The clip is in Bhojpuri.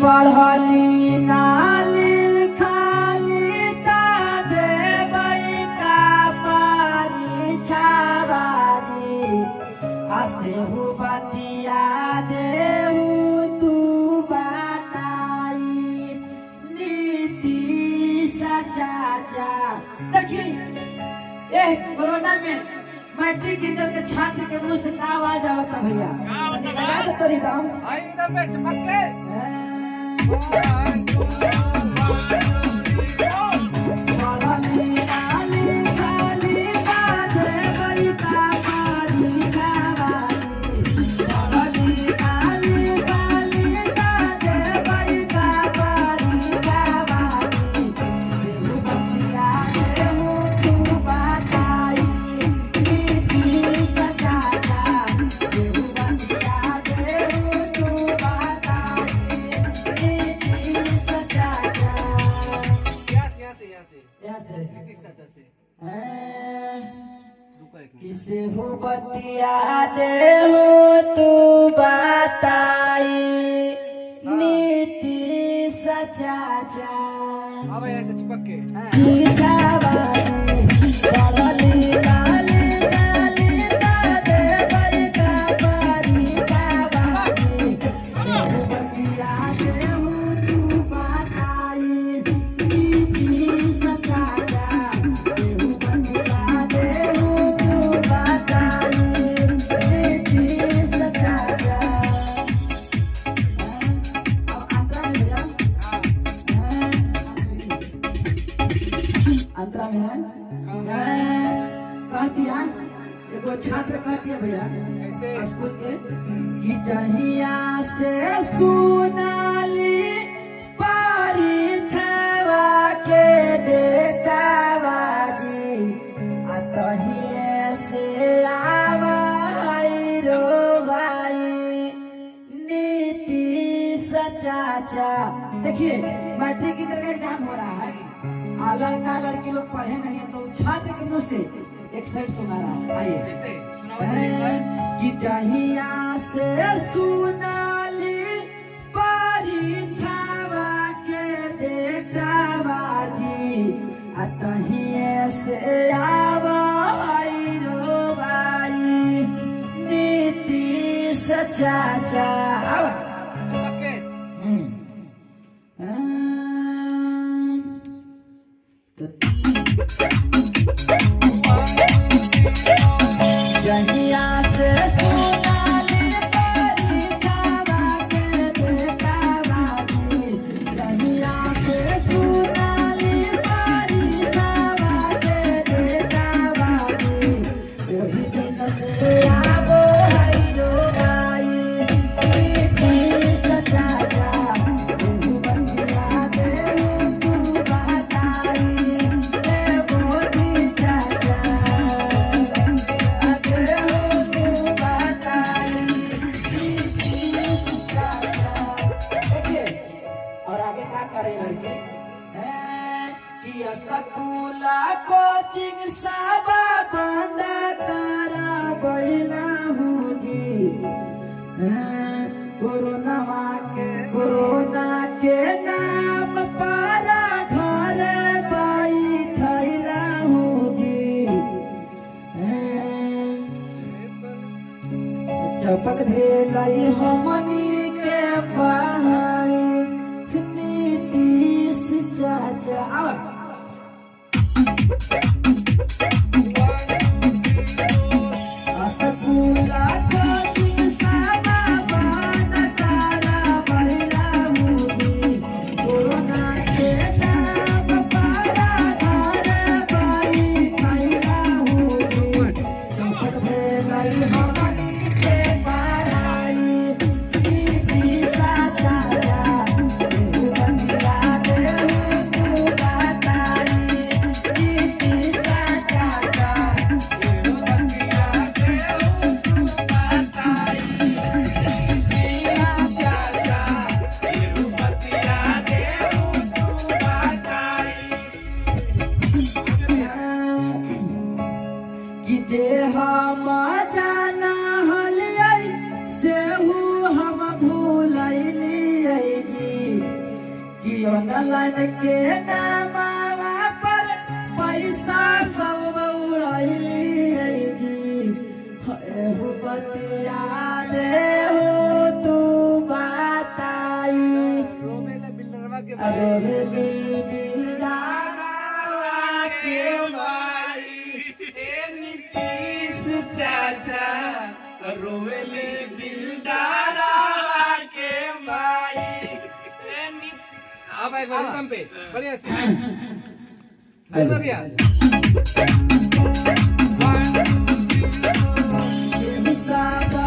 पढ़ली ना लिखली ता देबै का परीक्षा बाजी हसे हु बतिया देहु तू बताई नीति सचाचा। देखी कोरोना में मैट्रिक इंटर के छात्र के मुंह से का आवाज आवता भैया लगा दे तोरी दाम आई इधर पे चमक के किसे हो बतिया दे हो तू बताई नीति सचाचा। हाँ भाई ऐसे चिपक के अंतरा में है कहतिया एगो छात्र कहतिया भैया स्कूल के कि जहिया से सुनाली परीक्षावा के डेटाबाजी अतहिए से आवाई रो भाई नीति सचाचा। देखिए मैट्रिक इंटर का एग्जाम हो रहा है, लड़का लड़की लोग पढ़े नहीं है तो छात्र के मुंह से एक सेट सुना रहा है। आइए कि जहिया से सुनाली परीक्षावा के डेटाबाजी अतहिए से आवाई रो भाई नीति सचाचा। जहिया से सुनाली परीक्षावा के डेटाबाजी जहिया से सुनाली परीक्षावा के डेटाबाजी वही दिन से आबो है रो भाई नीति सचाचा। देहु बतिया देहु तू बताई देबो दी चाचा लड़के कि स्कूला कोचिंग सब बंद करा बैला हूँ जी कोरोना के नाम पर घर बैठला हूँ जी चपट भेल हमनी के पहाड़ी चाचा। स्कूला कोचिंग सब बंद करा बैला हूँ जी कोरोना के नाम पर घर बैठला हूँ जी चौपट भेल हमनी के पढ़ाई जीवन लाइन के नामावा पर पैसा सब उड़ाइली रे जी हे हो बतिया दे हो तू बताई रोमेले बिल्डरवा के रोवेली बिल्डरवा के भाई ए नीतीश चाचा रोमेले बिल्डरवा के भाई ए नीतीश अब एक बार एकदम पे बढ़िया से बोल भैया सादा